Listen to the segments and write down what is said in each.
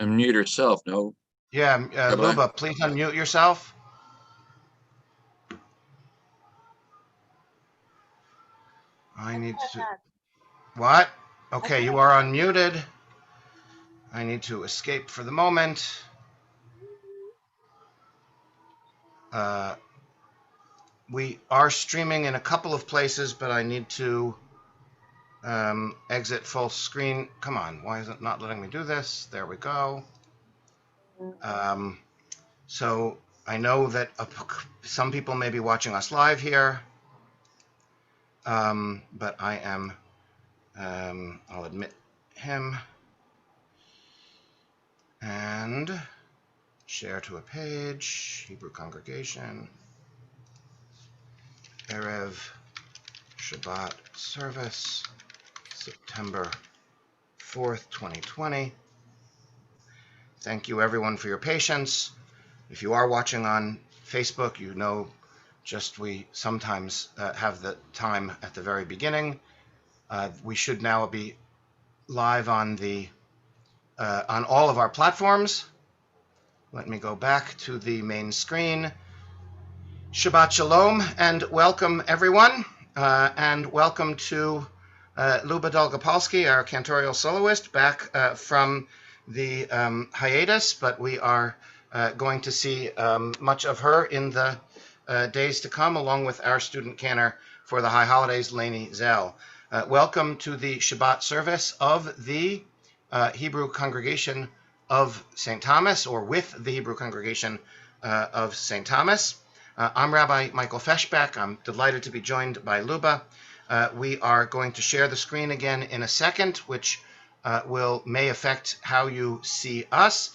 Unmute yourself. No. Yeah, Rabbi? Luba, please unmute yourself. I need to. What? Okay, you are unmuted. I need to escape for the moment. Uh, we are streaming in a couple of places, but I need to exit full screen. Come on, why is it not letting me do this? There we go. So I know that some people may be watching us live here, but I am. I'll admit him and share to a page. Hebrew congregation. Erev Shabbat service, September 4th, 2020. Thank you everyone for your patience. If you are watching on Facebook, you know we sometimes have the time at the very beginning. We should now be live on on all of our platforms. Let me go back to the main screen. Shabbat Shalom and welcome everyone, and welcome to Luba Dolgopolsky, our cantorial soloist, back from the hiatus, but we are going to see much of her in the days to come, along with our student cantor for the High Holidays, Lainey Zell. Welcome to the Shabbat service of the Hebrew Congregation of St. Thomas, or with the Hebrew Congregation of St. Thomas. I'm Rabbi Michael Feshbeck. I'm delighted to be joined by Luba. We are going to share the screen again in a second, which may affect how you see us.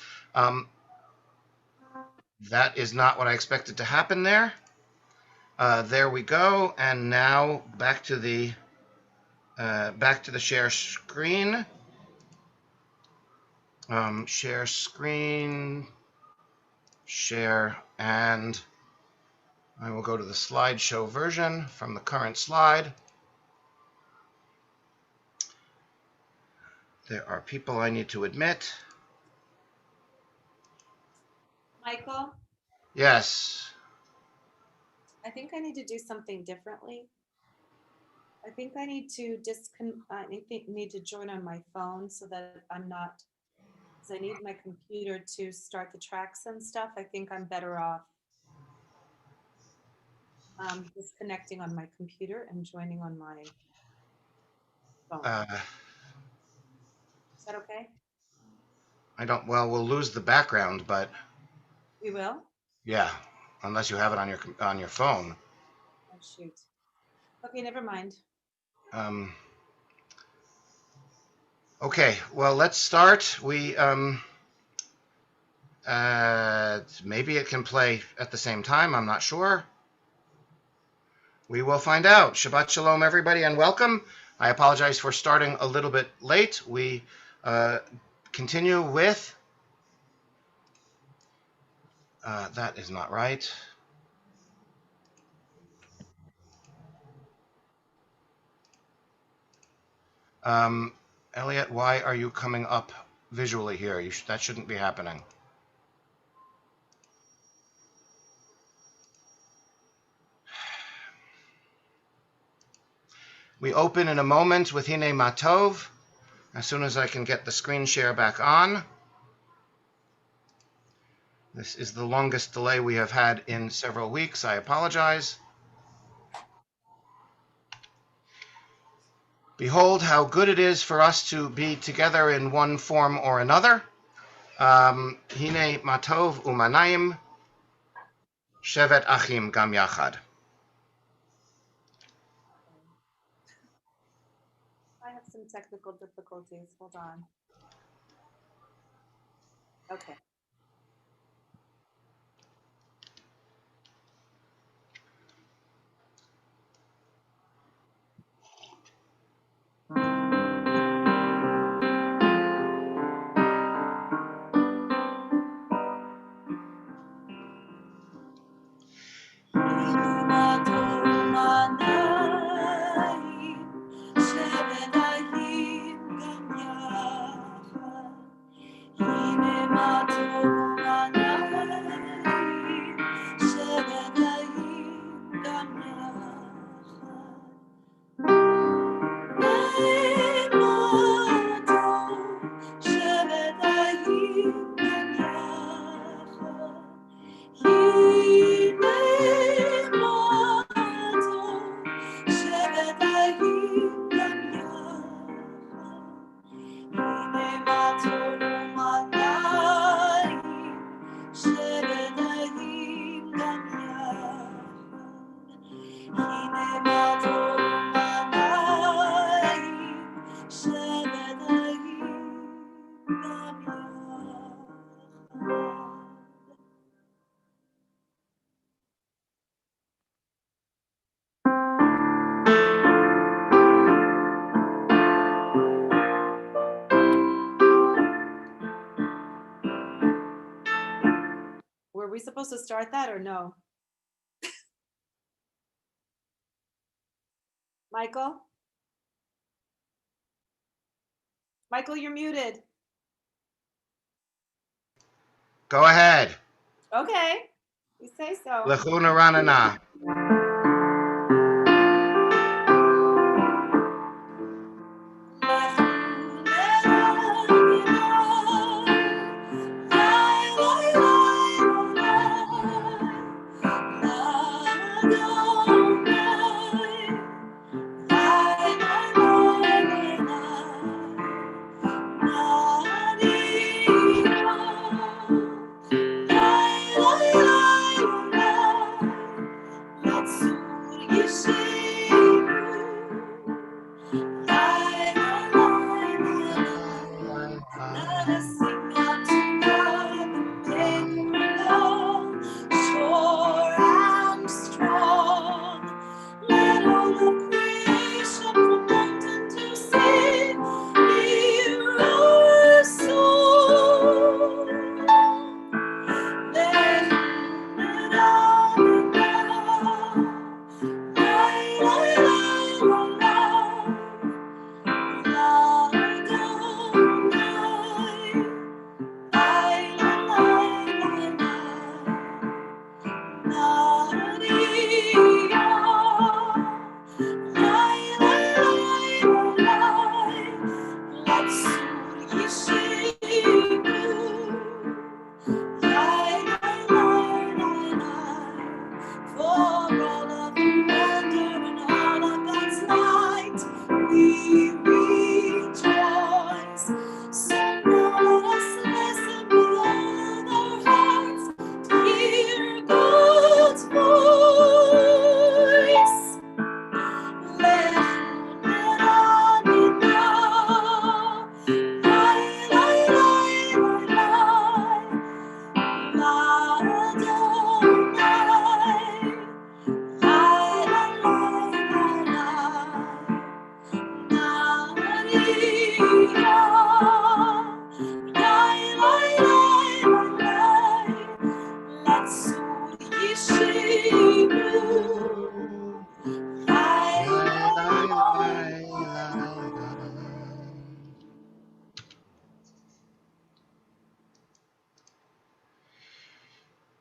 That is not what I expected to happen there. There we go. And now back to the share screen. Share screen, share, and I will go to the slideshow version from the current slide. There are people I need to admit. Michael? Yes. I think I need to do something differently. I think I need to need to join on my phone so that I'm not, because I need my computer to start the tracks and stuff. I think I'm better off disconnecting on my computer and joining on my phone. Is that okay? Well, we'll lose the background, but We will? yeah, unless you have it on your phone. Oh, shoot. Okay, never mind. Okay, well, let's start. Maybe it can play at the same time. I'm not sure. We will find out. Shabbat Shalom, everybody, and welcome. I apologize for starting a little bit late. We continue with... that is not right. Elliot, why are you coming up visually here? That shouldn't be happening. We open in a moment with Hine Matov, as soon as I can get the screen share back on. This is the longest delay we have had in several weeks. I apologize. Behold how good it is for us to be together in one form or another. Hine Matov Umanayim, Shevet Achim Gam Yachad. I have some technical difficulties. Hold on. Okay. Were we supposed to start that or no? Michael? Michael, you're muted. Go ahead. Okay, you say so. Lechuna Ranana.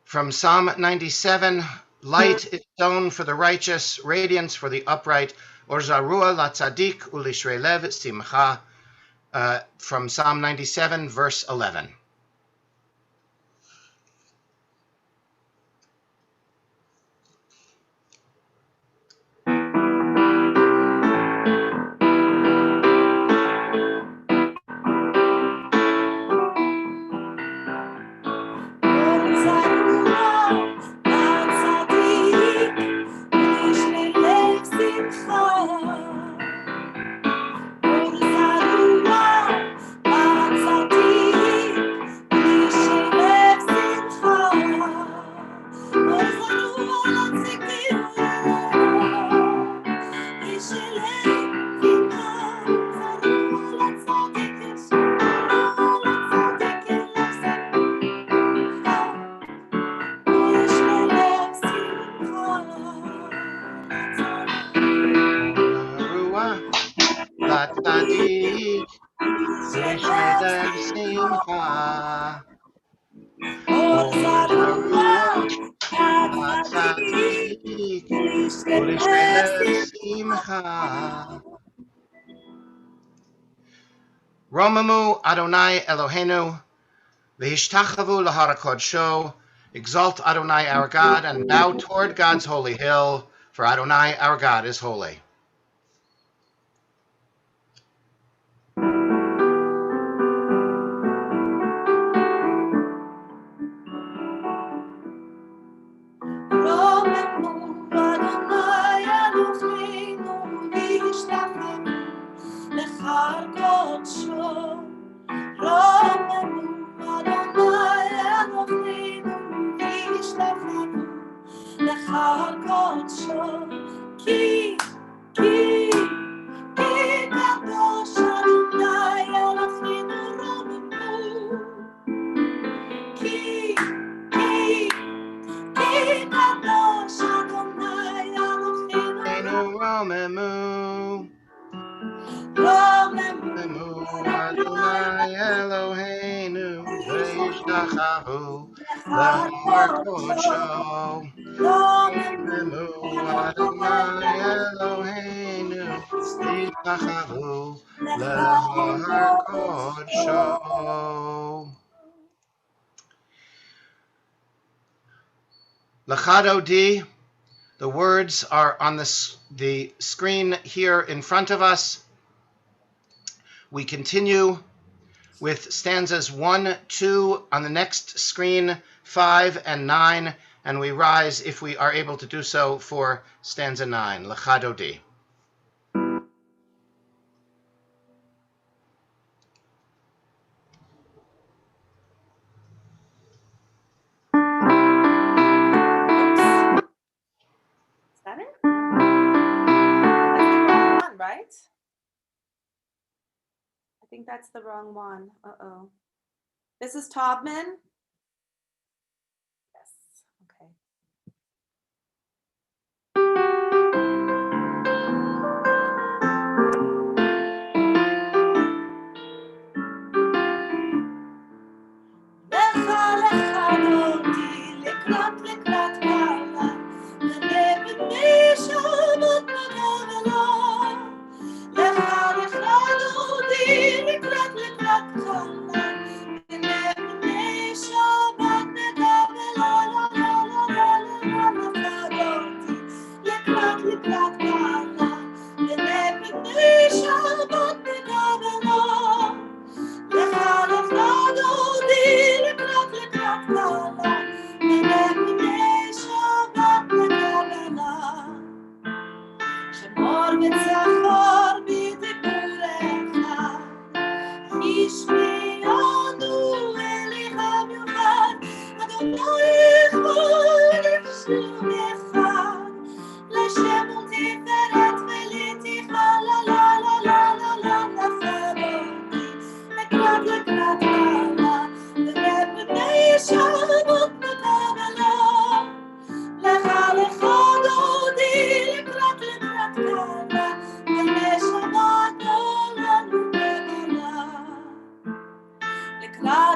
From Psalm 97, light is sown for the righteous, radiance for the upright, or zarua la tzadik ulishrei lev simcha, from Psalm 97, verse 11. ולשתף שמחה. רוממו Adonai Eloheinu, v'hishtachavu lahar kodsho. Exalt Adonai our God and bow toward God's holy hill, for Adonai our God is holy. Romemu Adonai Eloheinu, v'yishtachavu lahar kodsho. Romemu Adonai Eloheinu, v'yishtachavu lahar kodsho. Lachadodi. The words are on the screen here in front of us. We continue with stanzas 1, 2 on the next screen, 5 and 9, and we rise, if we are able to do so, for stanza 9, Lachadodi. Is that it? That's the wrong one, right? I think that's the wrong one. Uh-oh. This is Taubman? Yes. Okay.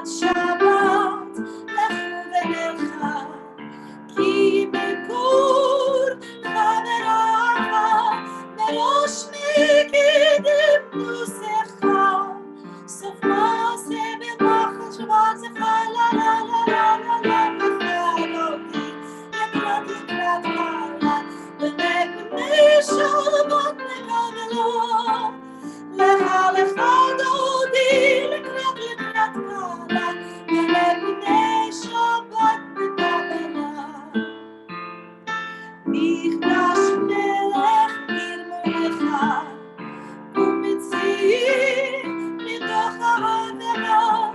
Shabbat, לכו ונלכה, כי ביקור חבריו, בראש מקדם נוסחה, סוף מעשה במחל שבת זכה, לה לה לה לה לה לה מחלותי, לקראת קלה, בני שבת נקבלו, לך לך דודי, לקראת קלה, בני שבת נקבלה. מכבש מלך מרמונך, ומציא מתוך העבירה,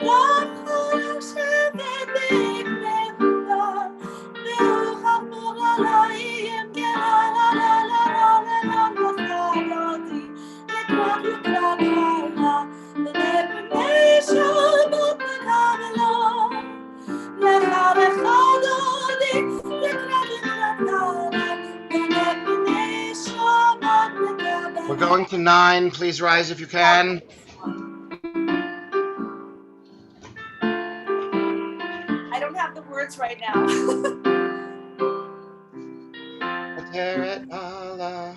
רב חלק שבט בקנה, והוכח מורליים גרה, לה לה לה לה לה מחלותי, לקראת קלה, בני שבת נקבלה. לך לך דודי, לקראת קלה, בני שבת נקבלה. We're going to 9. Please rise if you can. I don't have the words right now. We'll Heret Allah.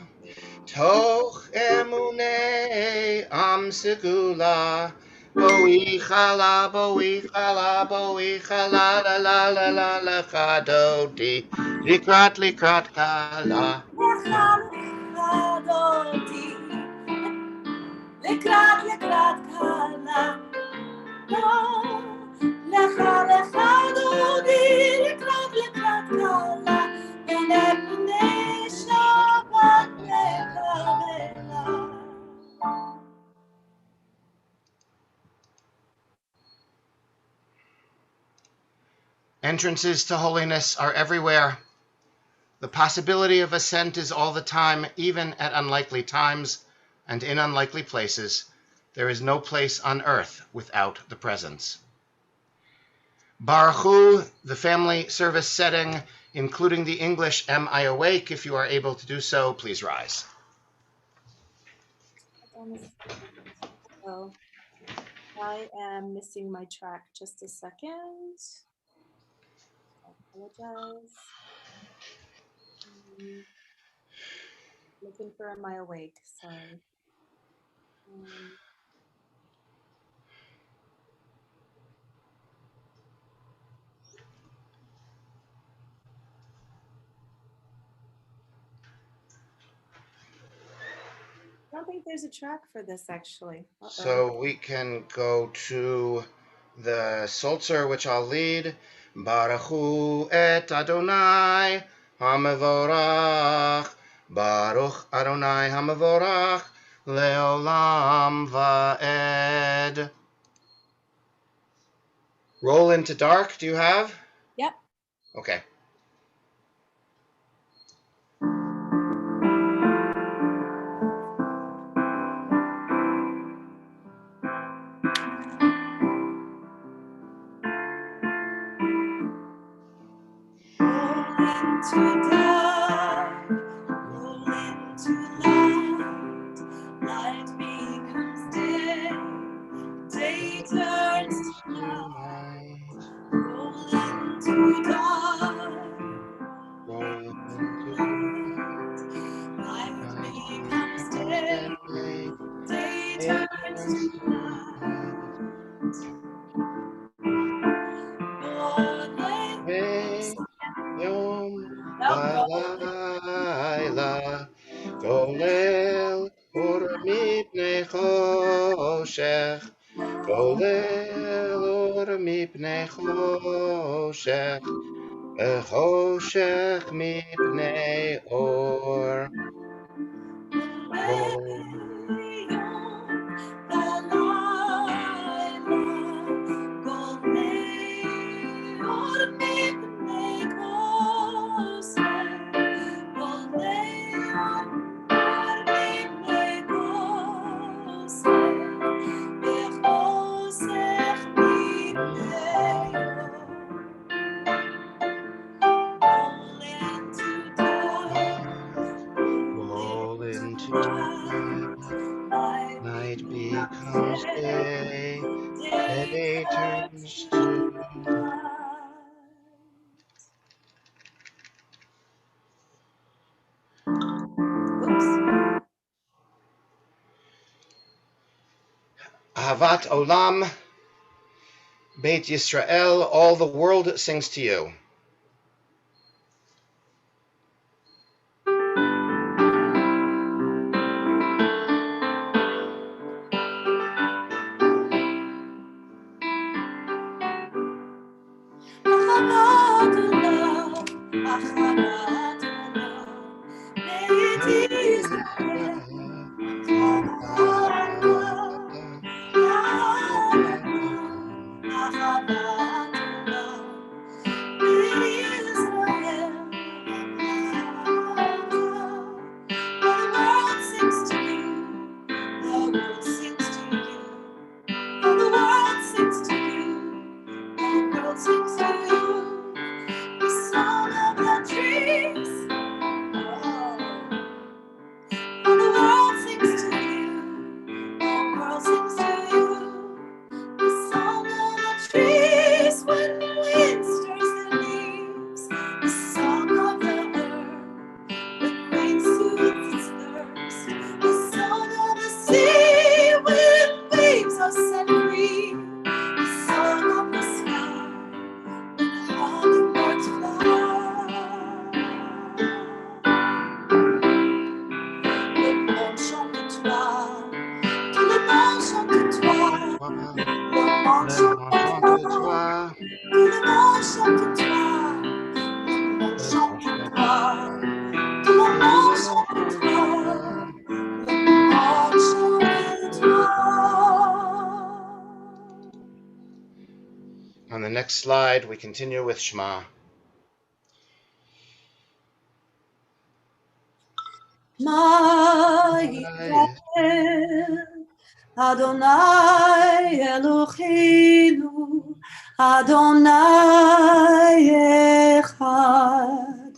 Toch emune am segula. Boichala, boichala, boichala, la la la la la chadodi. Likrat kala. לקראת קלה, לך דודי, לקראת קלה, הנה פני שבת מקרבה. Entrances to holiness are everywhere. The possibility of ascent is all the time, even at unlikely times and in unlikely places. There is no place on earth without the presence. Baruch Hu, the family service setting, including the English Am I Awake? If you are able to do so, please rise. So I am missing my track. Just a second. I apologize. Looking for Am I Awake? Sorry. I don't think there's a track for this actually. So we can go to the Psalter, which I'll lead. Baruch Hu et Adonai HaMevorach. Baruch Adonai HaMevorach Leolam Va'ed. Roll into dark, do you have? Yep. Okay. Into dark, roll into light. Light becomes day, day turns to night. Roll into dark, Roll into light night becomes becomes day, day. day It turns turns to to night. night. Morning. Yom No, Balayla Kolel Or Mipnei Choshech Kolel Or Mipnei Choshech Choshech Mipnei Or roll into night. Night becomes day. Day turns to Ahavat Olam, Beit Yisrael, all the world sings to you. On the next slide, we continue with Shema. Ma Yisrael, Adonai Eloheinu, Adonai Echad.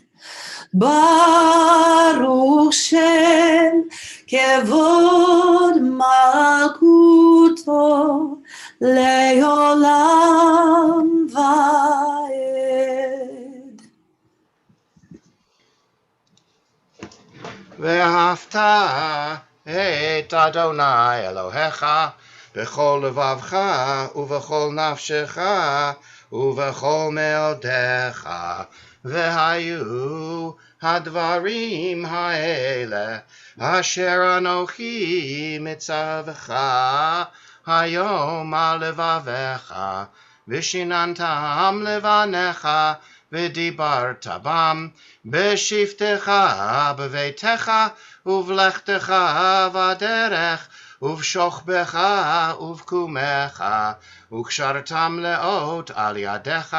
Baruch Shem Kevod Malkuto Leolam Vaed. Ve'afta et Adonai Elohecha b'chol levavcha uv'chol nafshecha uv'chol meodecha ve'hayu hadvarim ha'ele asher anochi mitzavcha hayom al levavecha v'shinantam levanecha v'dibarta bam בשבתך בביתך ובלכתך בדרך ובשוכבך ובקומך וקשרתם לאות על ידיך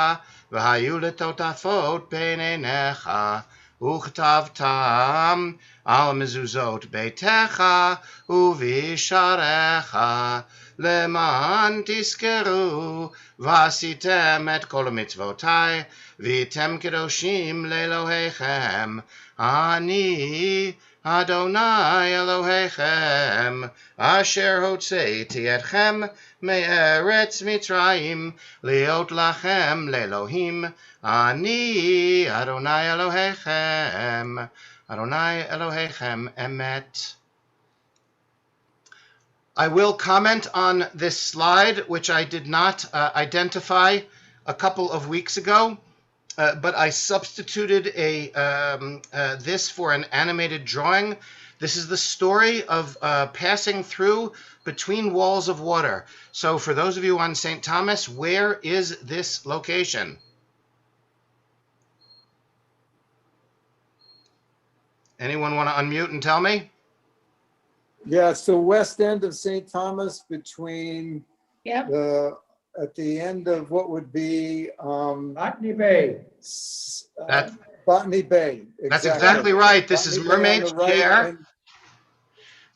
והיו לטוטפות בין עיניך וכתבתם על מזוזות ביתך ובשעריך למען תזכרו ועשיתם את כל מצוותיי והייתם קדושים לאלוהיכם. אני אדוני אלוהיכם אשר הוצאתי אתכם מארץ מצרים להיות לכם לאלוהים. אני אדוני אלוהיכם. אדוני אלוהיכם אמת. I will comment on this slide, which I did not identify a couple of weeks ago, but I substituted this for an animated drawing. This is the story of passing through between walls of water. So for those of you on St. Thomas, where is this location? Anyone want to unmute and tell me? Yeah, it's the west end of St. Thomas between Yep. at the end of what would be Botany Bay. Botany Bay. That's exactly right. This is Botany Bay on Mermaid's the right Chair. and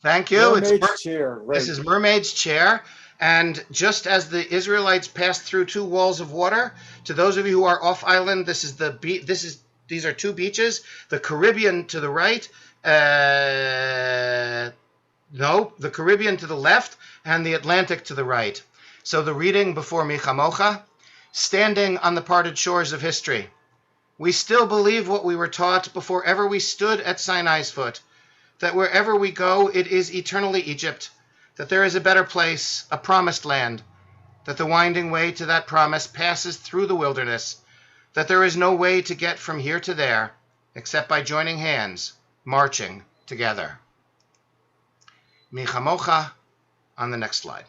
Thank you. Mermaid's Chair, right. This is Mermaid's Chair. And just as the Israelites passed through two walls of water, to those of you who are off island, these are two beaches. The Caribbean to the right, the Caribbean to the left, and the Atlantic to the right. So the reading before Michamocha, standing on the parted shores of history. We still believe what we were taught before ever we stood at Sinai's foot, that wherever we go, it is eternally Egypt, that there is a better place, a promised land, that the winding way to that promise passes through the wilderness, that there is no way to get from here to there, except by joining hands, marching together. Michamocha on the next slide.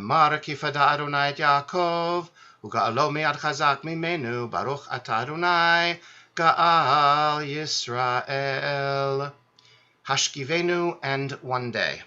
V'emar kifada Adonai et Yaakov, Uga'alo mi'ad chazak mimenu, Baruch ata Adonai, Ga'al Yisrael. Hashkivenu and one day.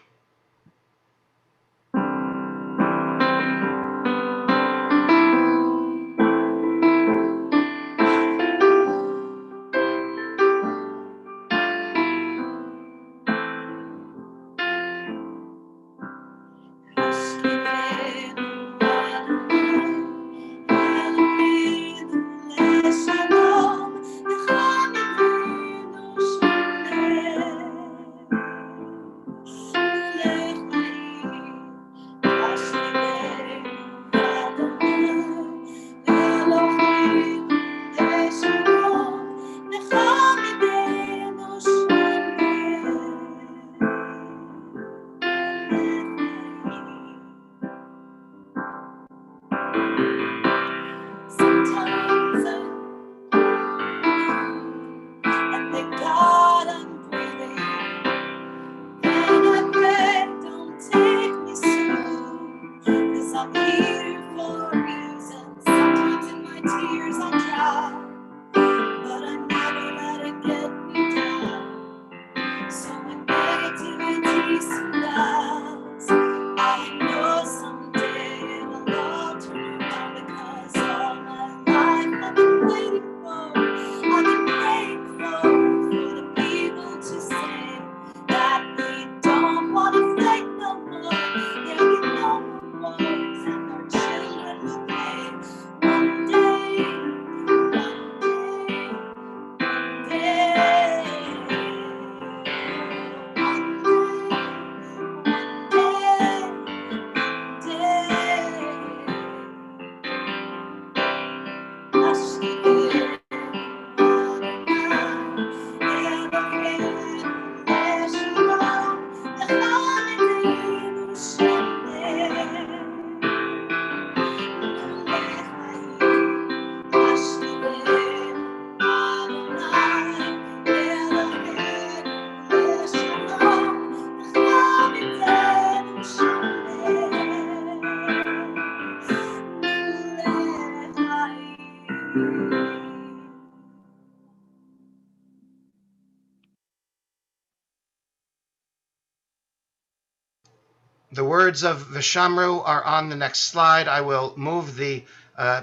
The words of Vishamru are on the next slide. I will move the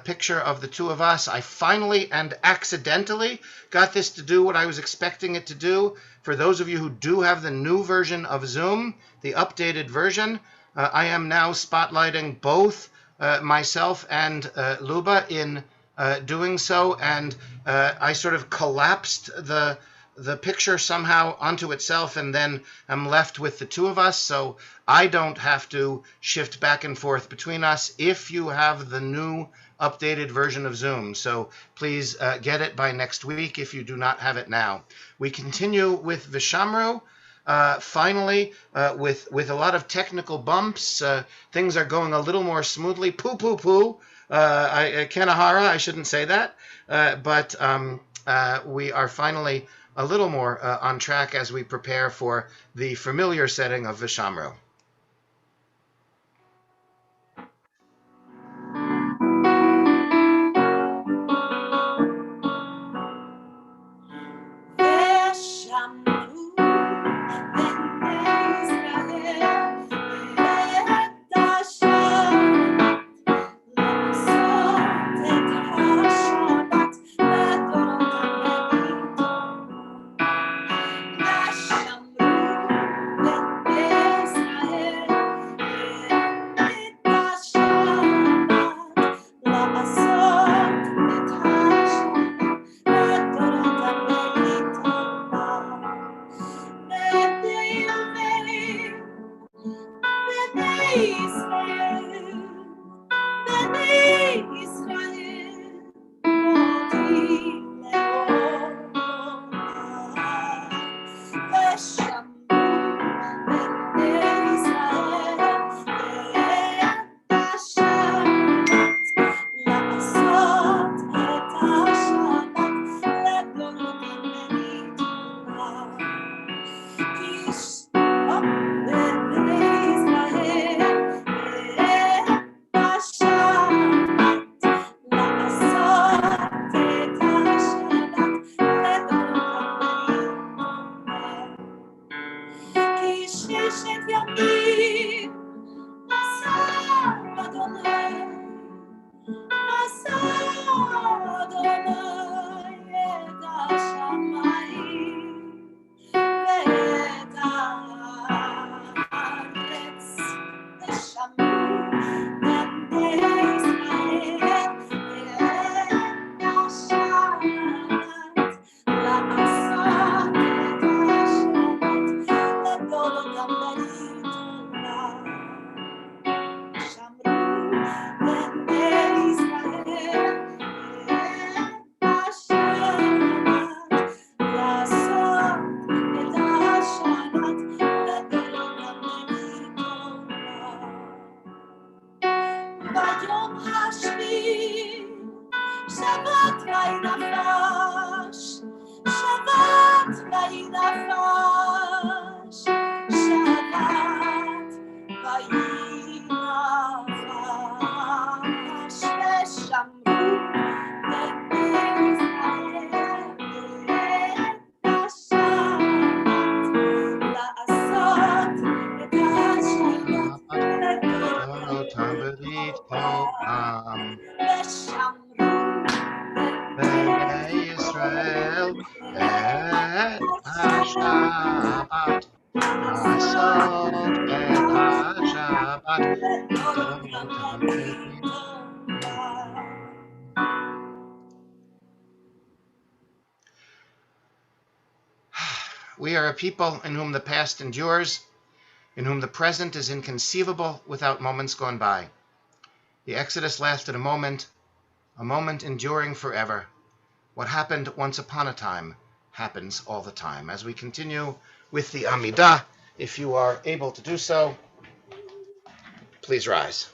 picture of the two of us. I finally and accidentally got this to do what I was expecting it to do. For those of you who do have the new version of Zoom, the updated version, I am now spotlighting both myself and Luba in doing so, and I sort of collapsed the picture somehow onto itself, and then I'm left with the two of us, so I don't have to shift back and forth between us if you have the new updated version of Zoom. So please get it by next week if you do not have it now. We continue with Vishamru. Finally, with a lot of technical bumps, things are going a little more smoothly. Kanahara, I shouldn't say that, but we are finally a little more on track as we prepare for the familiar setting of Vishamru. ששת ימים עשה אדוני, עשה אדוני את השמיים ואת הארץ, ושמעו בני ישראל את השבת, לעשות את השבת לגדול אותם בליטולה. שמרו בני ישראל את השבת, לעשות את השבת לגדול אותם בליטולה. ביום השביעי שבת וינפש, שבת וינפש, שבת וינפש, ושמרו בני ישראל את השבת, לעשות את השבת לגדול אותם בליטולם. ושמרו בני ישראל את השבת, לעשות את השבת, לגדול אותם בליטולם. We are a people in whom the past endures, in whom the present is inconceivable without moments gone by. The Exodus lasted a moment enduring forever. What happened once upon a time happens all the time. As we continue with the Amidah, if you are able to do so, please rise.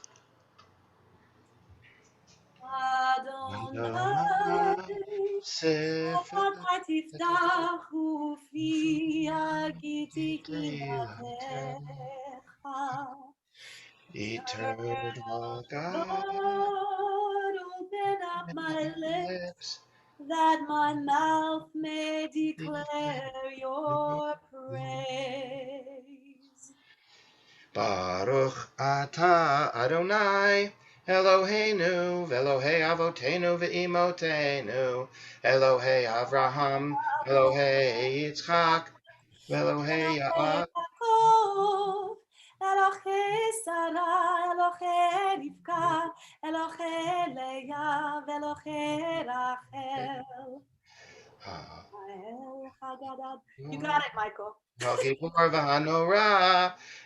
Adonai, אותך תפתח ופי הגיתי תהילתך. Eternal God, Lord, open up my lips, that my mouth may declare your praise. Baruch atah Adonai, Eloheinu, Velohei Avotenu ve'imotenu, Elohei Avraham, Elohei Yitzchak, Velohei Yaakov. Yaakov, Elohei Sarah, Elohei Rivka, Elohei Leah, Elohei Rachel. You got it, Michael. Hagibor v'hanora,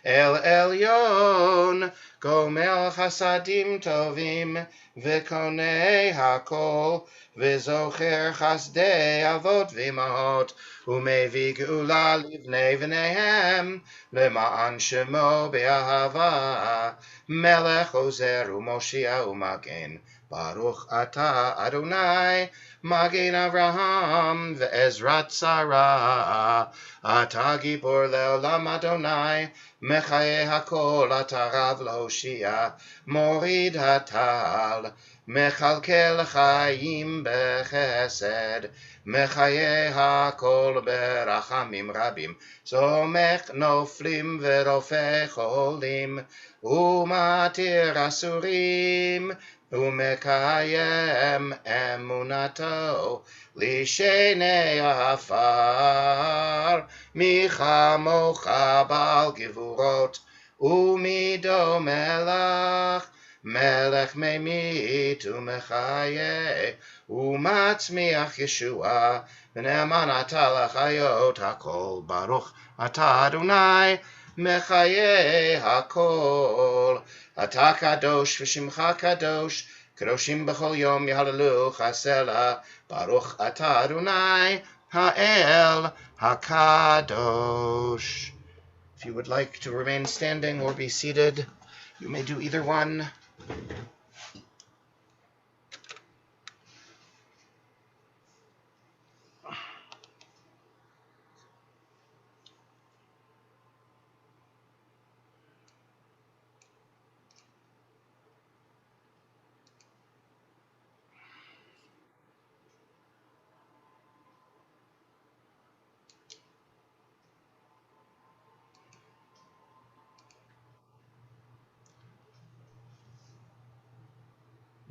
El Elyon, Gomel Chasadim Tovim, V'konei Hakol, V'zocher Chasdei Avot v'imahot, Umevi Geula Livnei v'neihem, Lema'an Shemo Be'ahava, Melech Ozer u'Moshia u'Magen, Baruch Atah Adonai, Magen Avraham ve'Ezrat Sarah, Atah Gibor le'olam Adonai, Mechaye hakol Atah Rav le'Hoshia, Morid hatal, Mechalkel chayim bechesed, Mechaye hakol berachamim rabim, Somech noflim ve'rofeh cholim, Umatir asurim, Umekayem emunato lishenei afar michamocha bal givurot umido melech melech memit umechaye umatzmiach Yeshua v'ne'eman atah l'chayot hakol baruch atah Adonai mechaye hakol. Atah kadosh v'shimcha kadosh, kadoshim b'chol yom yahalalu chasela, baruch atah Adonai ha'el hakadosh. If you would like to remain standing or be seated, you may do either one.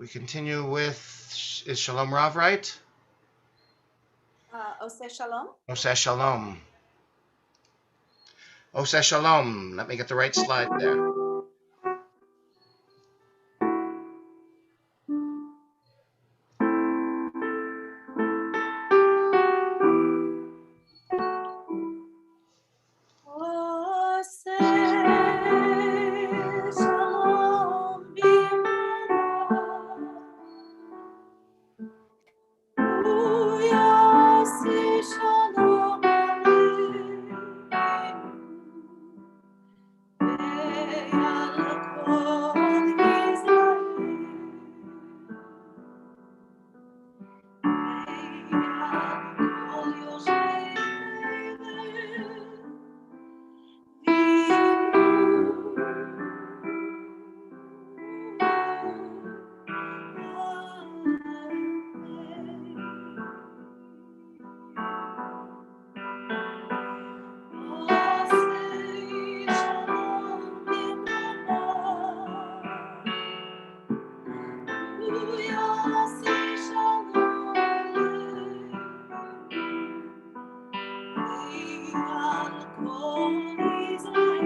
We continue with, is Shalom Rav right? Ose Shalom. Oseh Shalom. Oseh Shalom. Let me get the right slide there. Ose Shalom Bimra. Uyasi Shalom Aleinu. Ve'al kol Yisrael.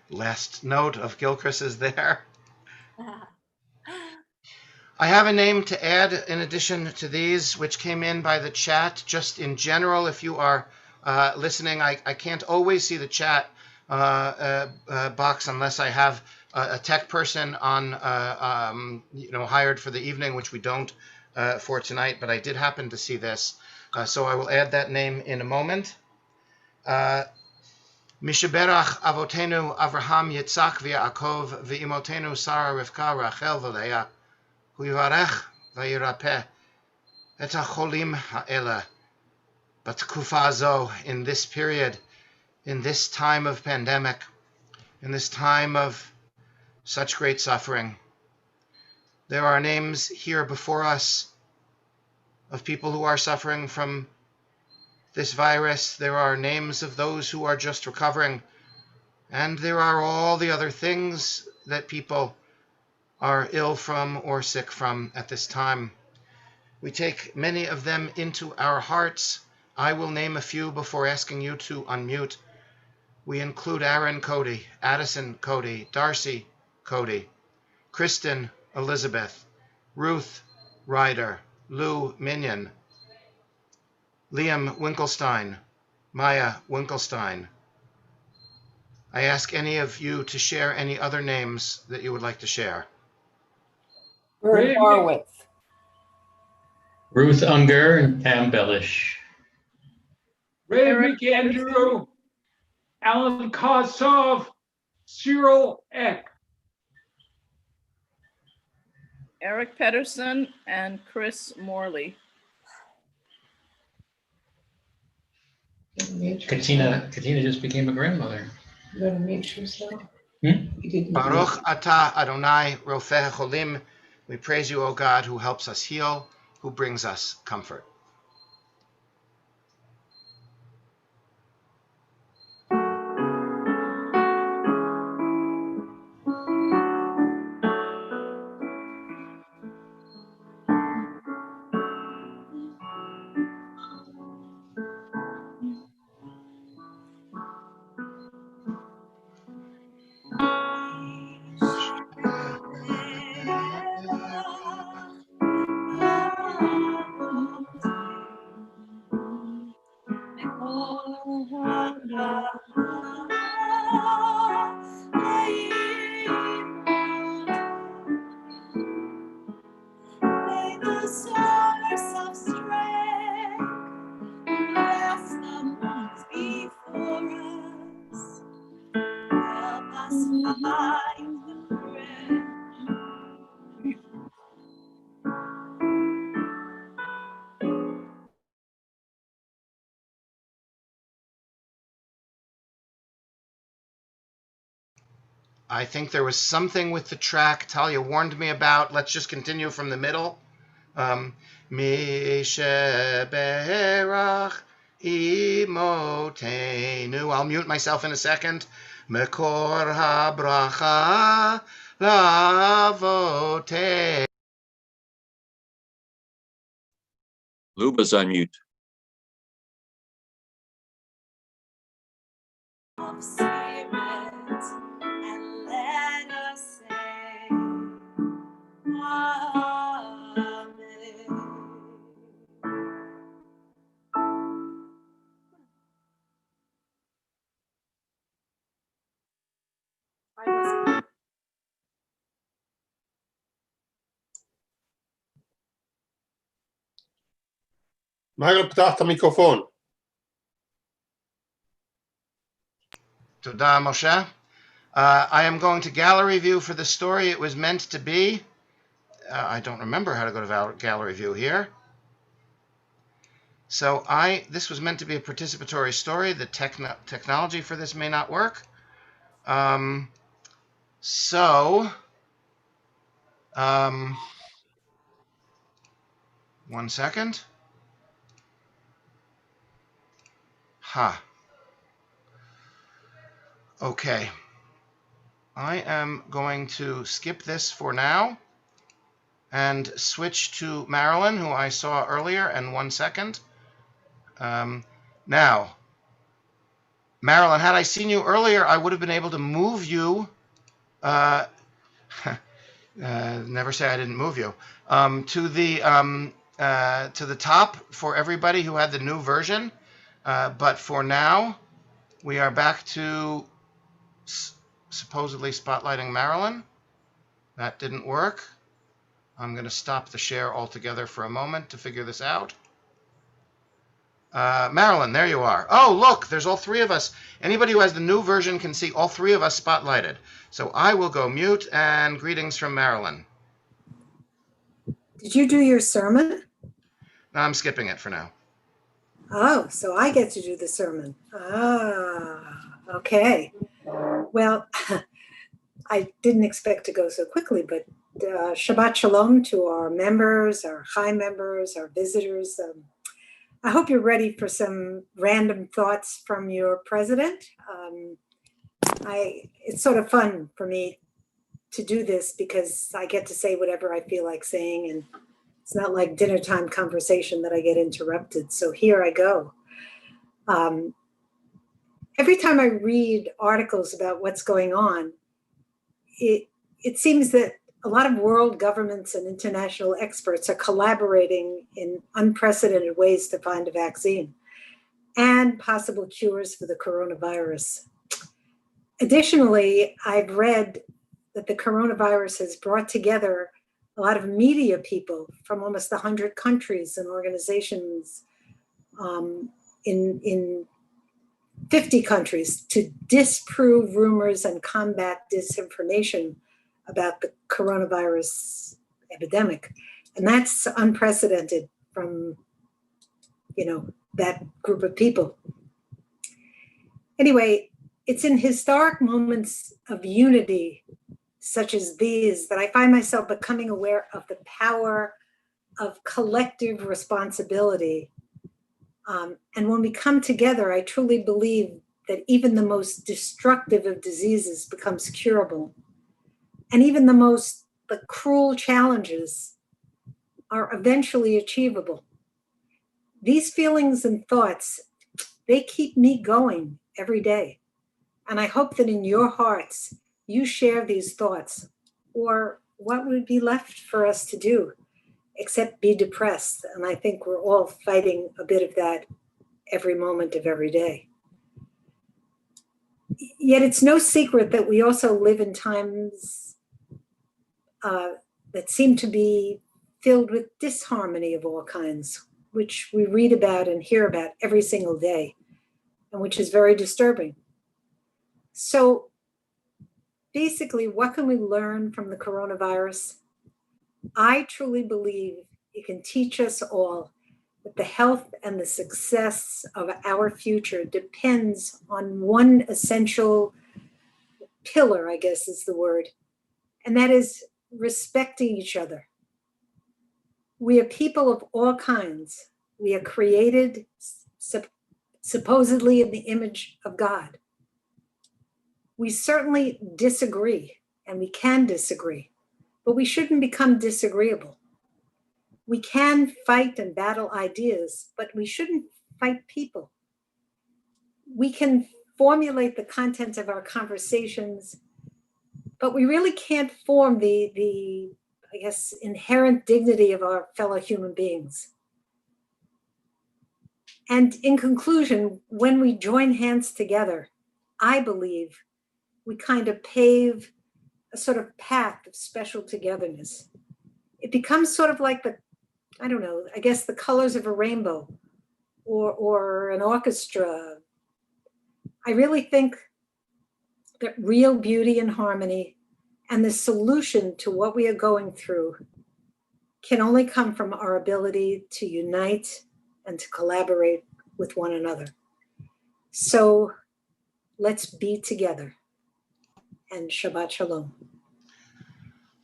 Last note of Gilchrist is there. I have a name to add in addition to these, which came in by the chat. Just in general, if you are listening, I can't always see the chat box unless I have a tech person on, hired for the evening, which we don't for tonight. But I did happen to see this, so I will add that name in a moment. Mishaberach Avotenu Avraham Yitzchak v'Yaakov v'imotenu Sarah Rivka Rachel v'Leah hu yivarech v'yirapeh et hacholim ha'ela b'tkufa zo, in this period, in this time of pandemic, in this time of such great suffering. There are names here before us of people who are suffering from this virus. There are names of those who are just recovering. And there are all the other things that people are ill from or sick from at this time. We take many of them into our hearts I will name a few before asking you to unmute. We include Aaron Cody, Addison Cody, Darcy Cody, Kristen Elizabeth, Ruth Ryder, Lou Minion, Liam Winkelstein, Maya Winkelstein. I ask any of you to share any other names that you would like to share. Ray Horowitz. Ruth Unger and Pam Bellish. Andrew, Alan Kosov, Cyril Eck. Eric Pedersen and Chris Morley. Katina just became a grandmother. Baruch atah Adonai Rofeh Cholim. We praise you, O God, who helps us heal, who brings us comfort. May the source of strength bless the ones before us. Help us find the bread. I think there was something with the track Talia warned me about. Let's just continue from the middle. Mi sheberach imotenu. I'll mute myself in a second. Mekor habracha lavote. Luba's on mute. Of spirit, and let us say, Amen. מייקל, פתח את המיקרופון. Toda Moshe. I am going to gallery view for the story it was meant to be. I don't remember how to go to gallery view here. So this was meant to be a participatory story. The technology for this may not work. One second. Okay. I am going to skip this for now and switch to Marilyn, who I saw earlier, in 1 second. Now, Marilyn, had I seen you earlier, I would have been able to move you. Never say I didn't move you. To the top for everybody who had the new version. But for now, we are back to supposedly spotlighting Marilyn. That didn't work. I'm going to stop the share altogether for a moment to figure this out. Marilyn, there you are. Oh, look, there's all three of us. Anybody who has the new version can see all three of us spotlighted. So I will go mute, and greetings from Marilyn. Did you do your sermon? No, I'm skipping it for now. Oh, so I get to do the sermon. Ah, okay. Well, I didn't expect to go so quickly, but Shabbat Shalom to our members, our Chai members, our visitors. I hope you're ready for some random thoughts from your president. It's sort of fun for me to do this because I get to say whatever I feel like saying, and it's not like dinner time conversation that I get interrupted. So here I go. Um, every time I read articles about what's going on, it seems that a lot of world governments and international experts are collaborating in unprecedented ways to find a vaccine and possible cures for the coronavirus. Additionally, I've read that the coronavirus has brought together a lot of media people from almost 100 countries and organizations in 50 countries to disprove rumors and combat disinformation about the coronavirus epidemic. And that's unprecedented from, that group of people. Anyway, it's in historic moments of unity such as these that I find myself becoming aware of the power of collective responsibility. And when we come together, I truly believe that even the most destructive of diseases becomes curable. And even the cruel challenges are eventually achievable. These feelings and thoughts, they keep me going every day. And I hope that in your hearts, you share these thoughts, or what would be left for us to do except be depressed? And I think we're all fighting a bit of that every moment of every day. Yet it's no secret that we also live in times that seem to be filled with disharmony of all kinds, which we read about and hear about every single day, and which is very disturbing. So basically, what can we learn from the coronavirus? I truly believe it can teach us all that the health and the success of our future depends on one essential pillar, I guess is the word, and that is respecting each other. We are people of all kinds. We are created supposedly in the image of God. We certainly disagree, and we can disagree, but we shouldn't become disagreeable. We can fight and battle ideas, but we shouldn't fight people. We can formulate the content of our conversations, but we really can't form the I guess, inherent dignity of our fellow human beings. And in conclusion, when we join hands together, I believe we kind of pave a sort of path of special togetherness. It becomes sort of like I guess the colors of a rainbow or an orchestra. I really think that real beauty and harmony and the solution to what we are going through can only come from our ability to unite and to collaborate with one another. So let's be together. And Shabbat Shalom.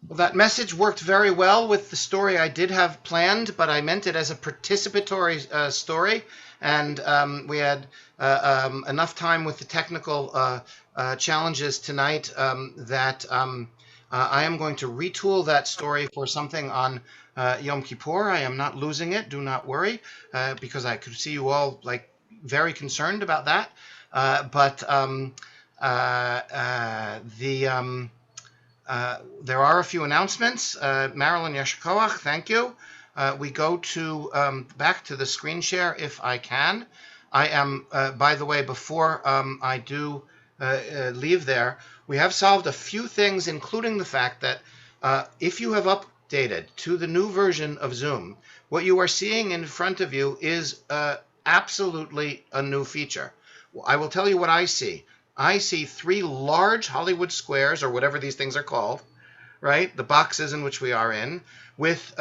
Well, that message worked very well with the story I did have planned, but I meant it as a participatory story. And we had enough time with the technical challenges tonight that I am going to retool that story for something on Yom Kippur. I am not losing it. Do not worry, because I could see you all very concerned about that. There are a few announcements. Marilyn Yeshikoach, thank you. We go to back to the screen share if I can. I am, by the way, before I do leave there, we have solved a few things, including the fact that if you have updated to the new version of Zoom, what you are seeing in front of you is absolutely a new feature. I will tell you what I see. I see 3 large Hollywood squares, or whatever these things are called, right? The boxes in which we are in, with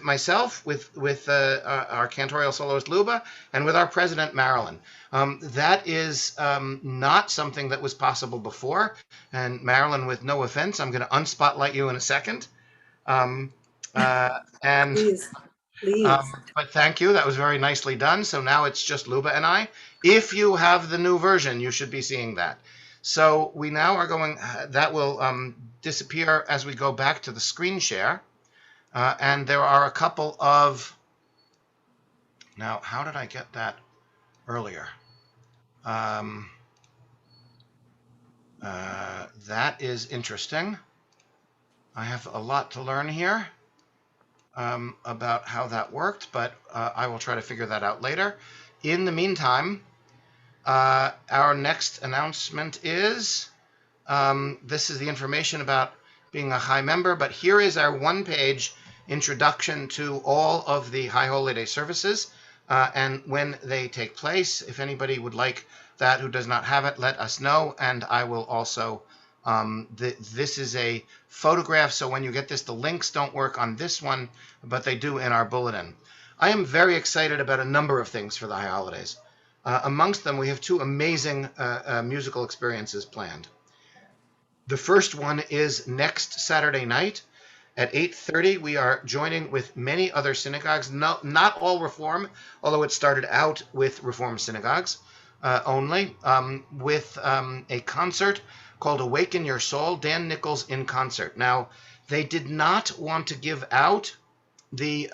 myself, with our cantorial soloist Luba, and with our president Marilyn. That is not something that was possible before. And Marilyn, with no offense, I'm going to unspotlight you in a second. Please. But thank you. That was very nicely done. So now it's just Luba and I. If you have the new version, you should be seeing that. So we now are going, that will disappear as we go back to the screen share. And there are a couple of, now how did I get that earlier? Um, that is interesting. I have a lot to learn here about how that worked, but I will try to figure that out later. In the meantime, our next announcement is this is the information about being a High member, but here is our one-page introduction to all of the High Holy Day services and when they take place. If anybody would like that who does not have it, let us know, and I will also. This is a photograph, so when you get this, the links don't work on this one, but they do in our bulletin. I am very excited about a number of things for the High Holidays. Amongst them, we have two amazing musical experiences planned. The first one is next Saturday night at 8:30. We are joining with many other synagogues, not all Reform, although it started out with Reform synagogues only, with a concert called Awaken Your Soul, Dan Nichols in concert. Now, they did not want to give out the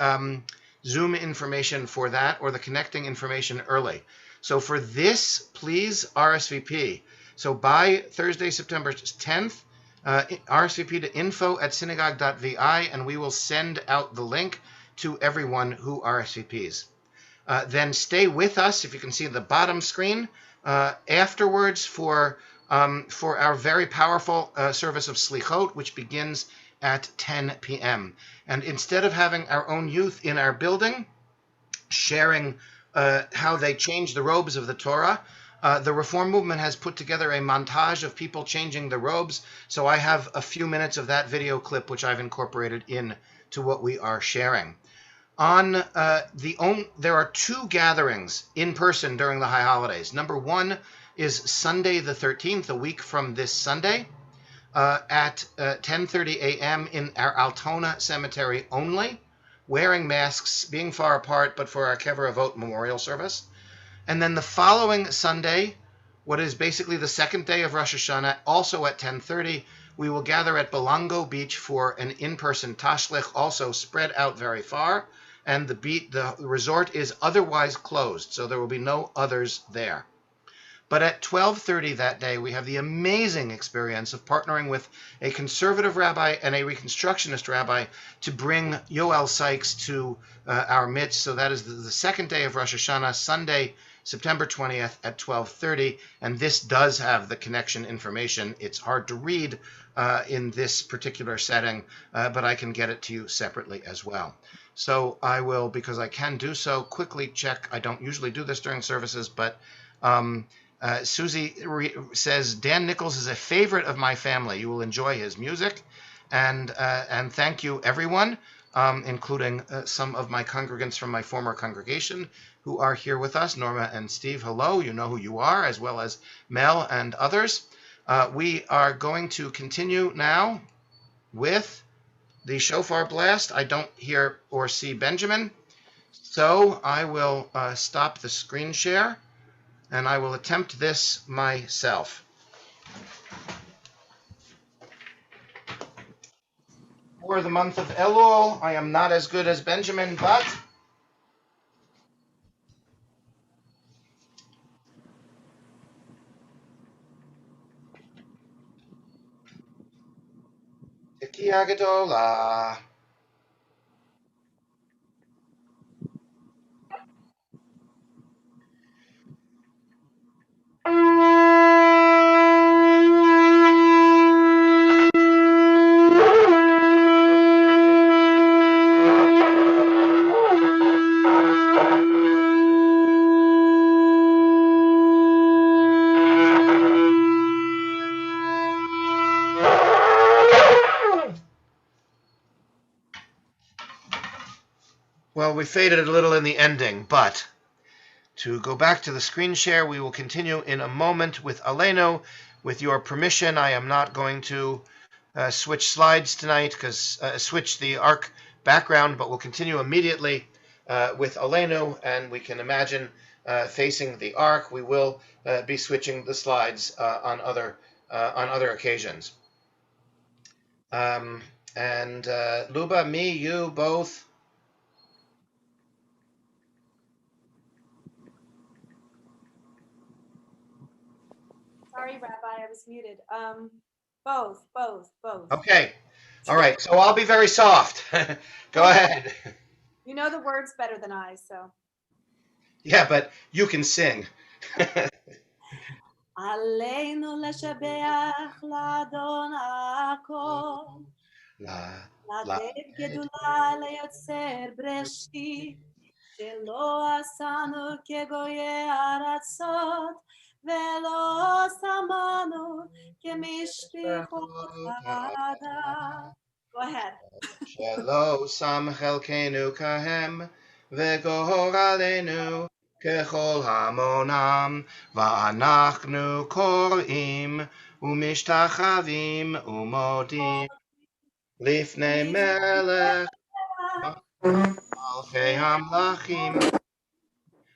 Zoom information for that or the connecting information early. So for this, please RSVP. So by Thursday, September 10th, RSVP to info@synagogue.vi, and we will send out the link to everyone who RSVPs. Then stay with us, if you can see the bottom screen, afterwards for our very powerful service of Slichot, which begins at 10 p.m. And instead of having our own youth in our building sharing how they change the robes of the Torah, the Reform movement has put together a montage of people changing the robes. So I have a few minutes of that video clip, which I've incorporated in to what we are sharing. There are two gatherings in person during the High Holidays. Number one is Sunday the 13th, a week from this Sunday, at 10:30 a.m. in our Altona Cemetery only, wearing masks, being far apart, but for our Kever Avot memorial service. And then the following Sunday, what is basically the second day of Rosh Hashanah, also at 10:30, we will gather at Belango Beach for an in-person tashlich, also spread out very far. And the resort is otherwise closed, so there will be no others there. But at 12:30 that day, we have the amazing experience of partnering with a conservative rabbi and a Reconstructionist rabbi to bring Yoel Sykes to our midst. So that is the second day of Rosh Hashanah, Sunday, September 20th at 12:30. And this does have the connection information. It's hard to read in this particular setting, but I can get it to you separately as well. So I will, because I can do so, quickly check. I don't usually do this during services, but Susie says, Dan Nichols is a favorite of my family. You will enjoy his music. And thank you, everyone, including some of my congregants from my former congregation who are here with us. Norma and Steve, hello. You know who you are, as well as Mel and others. We are going to continue now with the shofar blast. I don't hear or see Benjamin, so I will stop the screen share, and I will attempt this myself. For the month of Elul, I am not as good as Benjamin, but Tekiah Gedolah. Well, we faded a little in the ending, but to go back to the screen share, we will continue in a moment with Aleinu. With your permission, I am not going to switch slides tonight, because switch the arc background, but we'll continue immediately with Aleinu, and we can imagine facing the arc. We will be switching the slides on other occasions. And Luba, me, you both. Sorry, Rabbi, I was muted. Both. Okay. All right. So I'll be very soft. Go ahead. You know the words better than I, so. Yeah, but you can sing. עלינו לשבח לאדון הכל, La, לתת גדולה ליוצר בראשית, שלא עשנו כגויי ארצות, ולא שמנו כמשפחות האדם. Go ahead. שלא שם חלקנו כהם, וגורלנו ככל המונם, ואנחנו קוראים ומשתחווים ומודים לפני מלך מלכי המלכים,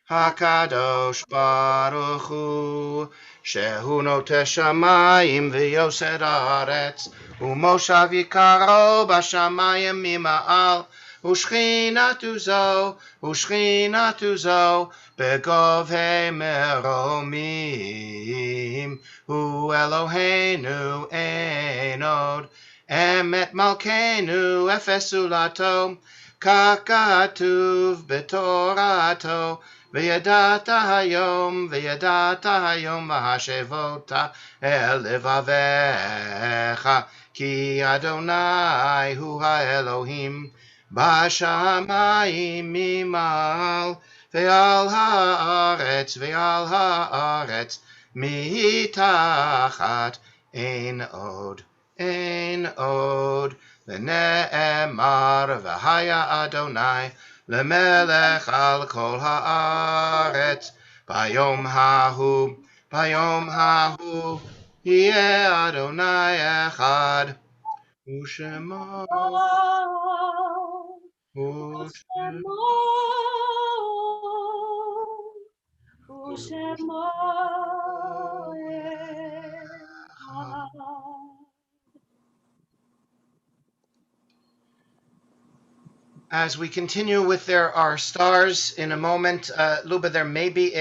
הקדוש ברוך הוא, שהוא נוטה שמיים ויוסד הארץ, ומושב יקרו בשמיים ממעל, ושכינתו זו בגובה מרומים. הוא אלוהינו אין עוד, אמת מלכנו אפס זולתו, כך כתוב בתורתו, וידעת היום והשבות אל לבביך, כי אדוני הוא האלוהים בשמיים ממעל, ועל הארץ מתחת אין עוד. ונאמר והיה אדוני למלך על כל הארץ, ביום ההוא יהיה אדוני אחד, ושמו ושמו אחד. As we continue with our stars in a moment, Luba, there may be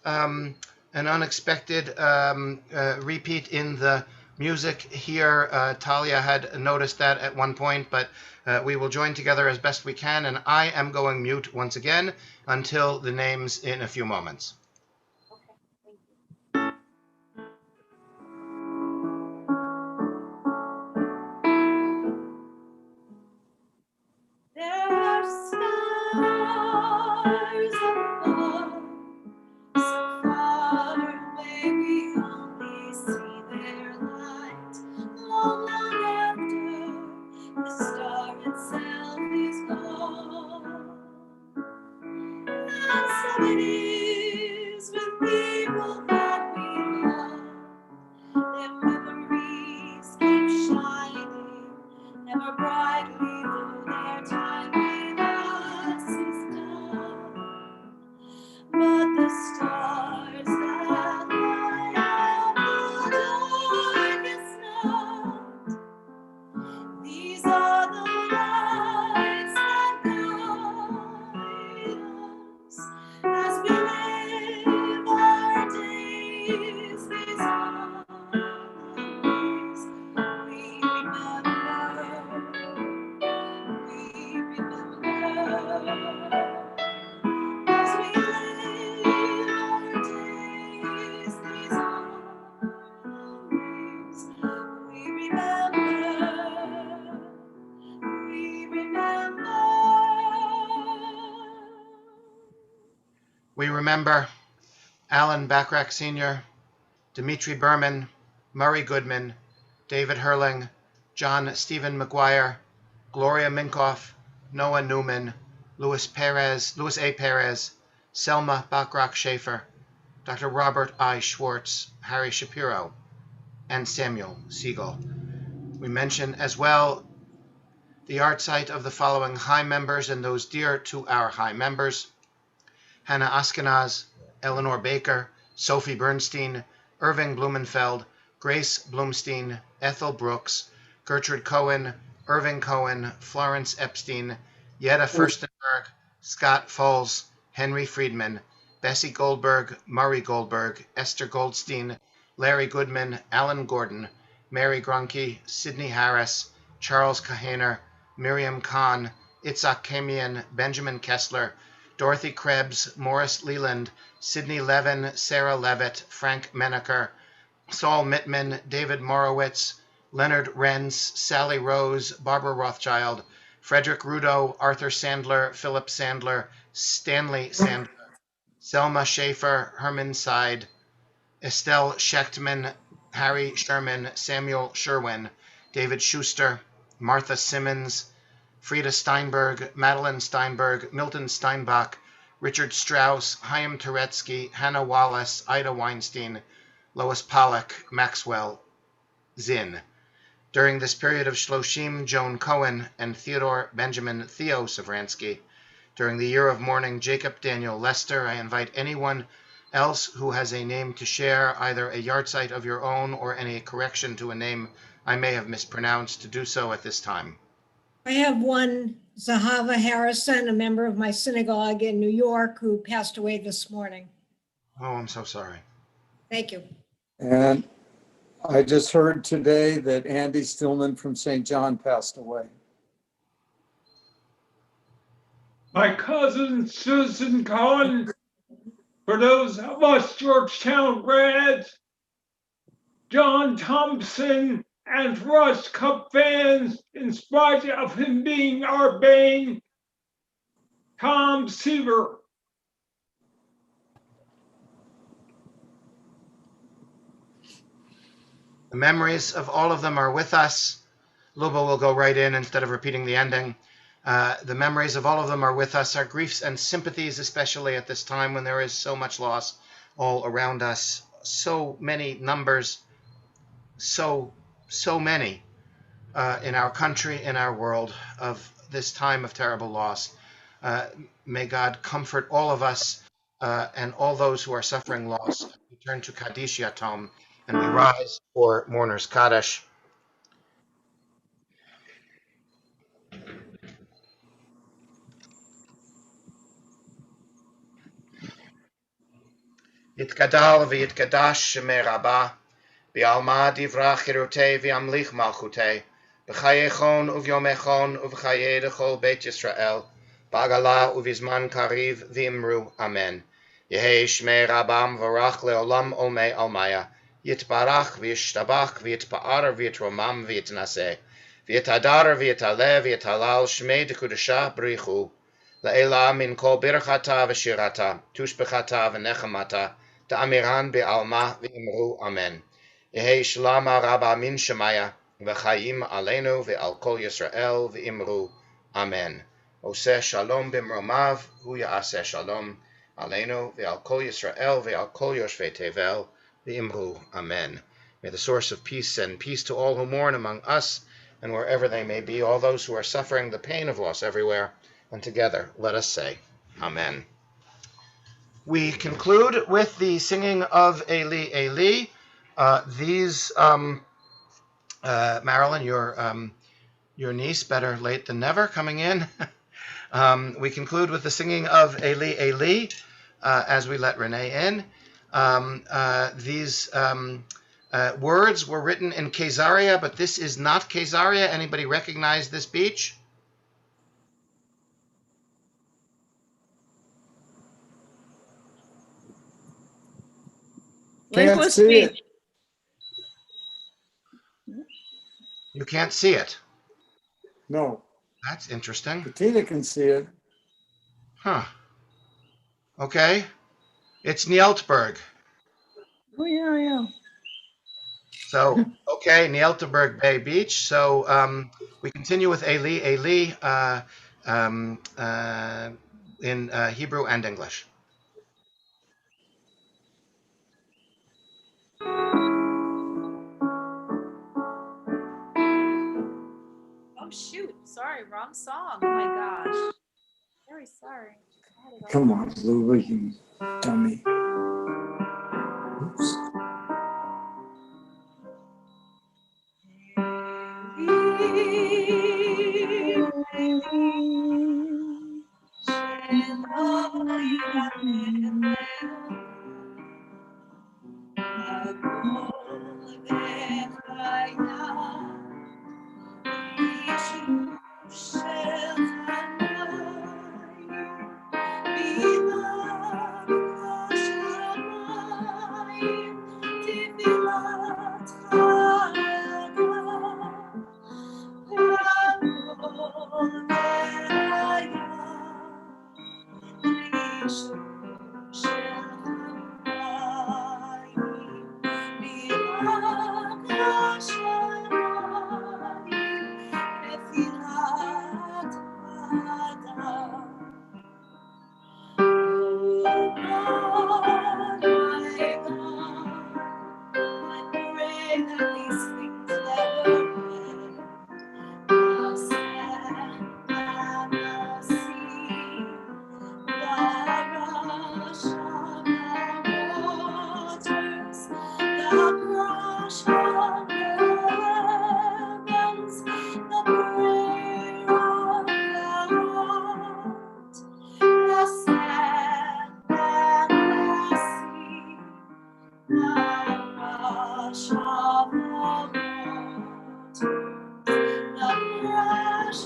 an unexpected repeat in the music here. Talia had noticed that at one point, but we will join together as best we can, and I am going mute once again until the names in a few moments. Okay, thank you. There are stars above, so far away we only see their light. Long after the star itself is gone. And so it is with people that we love. Their memories keep shining ever brightly, though their time with us is done. But the stars that light up the darkest night, these are the lights that guide us as we live our days. These are the days we remember. As we live our days. These are the days we remember. We remember Alan Backrack Sr., Dimitri Berman, Murray Goodman, David Hurling, John Stephen McGuire, Gloria Minkoff, Noah Newman, Louis A. Perez, Selma Backrack Schaefer, Dr. Robert I. Schwartz, Harry Shapiro, and Samuel Siegel. We mention as well the art site of the following high members and those dear to our high members: Hannah Askenaz, Eleanor Baker, Sophie Bernstein, Irving Blumenfeld, Grace Blumstein, Ethel Brooks, Gertrude Cohen, Irving Cohen, Florence Epstein, Yetta Furstenberg, Scott Foles, Henry Friedman, Bessie Goldberg, Murray Goldberg, Esther Goldstein, Larry Goodman, Alan Gordon, Mary Grunke, Sidney Harris, Charles Kahaner, Miriam Kahn, Itzhak Kamian, Benjamin Kessler, Dorothy Krebs, Morris Leland, Sidney Levin, Sarah Levitt, Frank Menaker, Saul Mittman, David Morowitz, Leonard Renz, Sally Rose, Barbara Rothschild, Frederick Rudo, Arthur Sandler, Philip Sandler, Stanley Sandler, Selma Schaefer, Herman Seid, Estelle Schechtman, Harry Sherman, Samuel Sherwin, David Schuster, Martha Simmons, Frida Steinberg, Madeline Steinberg, Milton Steinbach, Richard Strauss, Chaim Turetsky, Hannah Wallace, Ida Weinstein, Lois Pollock, Maxwell Zinn. During this period of Shloshim, Joan Cohen and Theodore Benjamin Theo Savransky. During the year of mourning, Jacob Daniel Lester. I invite anyone else who has a name to share, either a yahrzeit of your own or any correction to a name I may have mispronounced, to do so at this time. I have one, Zahava Harrison, a member of my synagogue in New York, who passed away this morning. Oh, I'm so sorry. Thank you. And I just heard today that Andy Stillman from St. John passed away. My cousin Susan Cohen, for those of us Georgetown grads, John Thompson, and Russ Cup fans, in spite of him being our bane, Tom Seaver. The memories of all of them are with us. Luba will go right in instead of repeating the ending. The memories of all of them are with us, our griefs and sympathies, especially at this time when there is so much loss all around us. So many numbers, so many in our country, in our world, of this time of terrible loss. May God comfort all of us and all those who are suffering loss. We turn to Kaddish Yatom and we rise for Mourner's Kaddish. Yitgadal v'yitgadash shemei Rabbah, b'alma divra chirutei v'amlich malchutei, b'chayechon uvyomechon uv'chayei dechol Beit Yisrael, b'agala uvizman kariv v'imru, amen. Yehei shmei Rabbam v'rach leolam olmei almaya, yitbarach v'yishtabach v'yitpa'ar v'yitromam v'yitnaseh, v'yitadar v'yitaleh v'yitalal shmei dekudesha b'richu, La'ela min kol birchata v'shirata, tushbechata v'nechamata, ta'amiran be'alma v'imru, amen. Yehei shlama rabba min shemaya, v'chayim aleinu ve'al kol Yisrael v'imru, amen. Oseh shalom b'mromav, hu ya'aseh shalom, aleinu ve'al kol Yisrael ve'al kol yoshvei tevel, v'imru, amen. May the source of peace send peace to all who mourn among us, and wherever they may be, all those who are suffering the pain of loss everywhere. And together, let us say, Amen. We conclude with the singing of Eli, Eli. Marilyn, your niece, better late than never, coming in. We conclude with the singing of Eli, Eli, as we let Renee in. These words were written in Caesarea, but this is not Caesarea. Anybody recognize this beach? Can't Linguist see it. Beach. You can't see it. No, That's interesting. Katina can see it. Huh. Okay. It's Nieltberg. Oh, yeah. So, okay, Nieltberg Bay Beach. So we continue with Eli, Eli in Hebrew and English. Oh, shoot. Sorry, wrong song. Oh, my gosh. Very sorry. God, it Come on, Luba, you dummy. Oops. all- The crash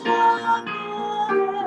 of